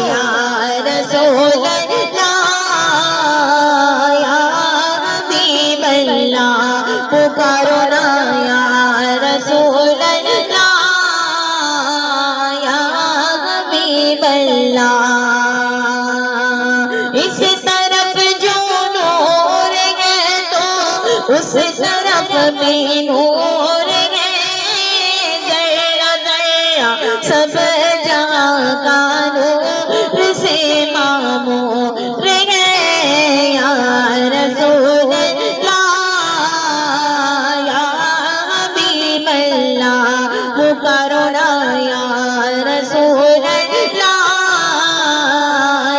یا رسول اللہ یا حبیب اللہ پکارو نا یا رسول اللہ یا حبیب اللہ اس طرف جو نور ہے تو اس طرف بھی نور ہے ذرا ذرا سب جہاں کا نور سے معمور ہے یا رسول اللہ یا حبیب اللہ پکارو نا یا رسول اللہ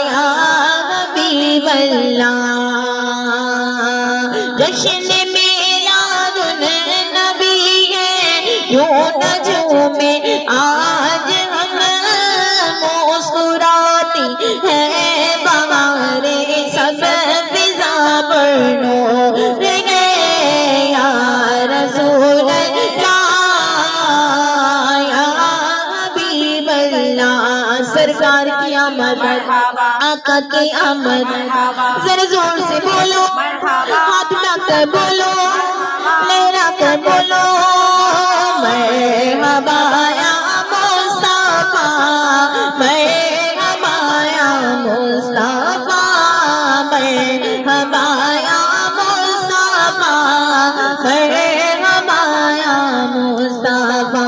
یا حبیب اللہ جشن میلاد النبی ہے یوں نجوم میں آج ہم مسکراتی ہیں بہاریں سب فضا پر نور ہے یا رسول اللہ یا حبیب اللہ سرکار کی آمد آقا کی آمد ذرا زور سے بولو ہاتھ اٹھا کر بولو لہرا کر بولو مرحبا یا مصطفیٰ مرحبا یا مصطفیٰ مرحبا یا مصطفیٰ مرحبا یا مصطفیٰ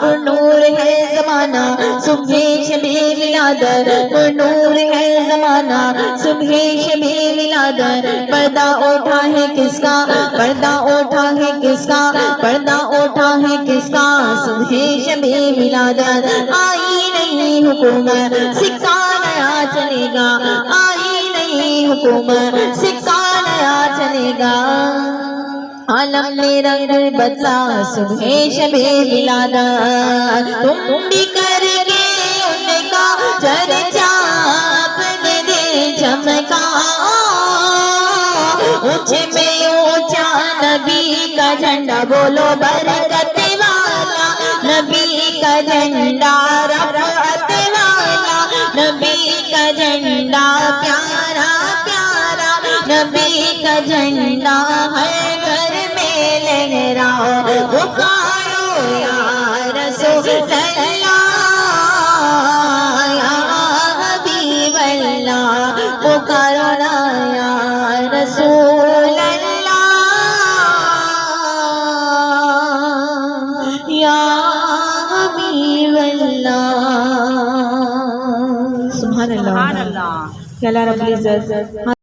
پر نور ہے زمانہ صبح شب ولادت پر نور ہے زمانہ صبح شب ولادت پردہ اٹھا ہے کس کا پردہ اٹھا ہے کس کا پردہ اٹھا ہے کس کا صبح شب ولادت آئی نہیں حکومت سکہ نیا چلے گا آئی نہیں حکومت سکہ نیا چلے گا عالم میں رنگ بدلا صبح شب ولادت تم بھی کر کے ان کا چرچا اپنے دل چمکا اونچے میں اونچا نبی کا جھنڈا بولو برکت والا نبی کا جھنڈا رفعت والا نبی کا جھنڈا پیارا پیارا نبی کا جھنڈا ہر گھر میں لہراؤ پکارو یا رسول اللہ یا حبیب اللہ پکارو نا یا رسول اللہ یا حبیب اللہ سبحان اللہ یا اللہ رب العزت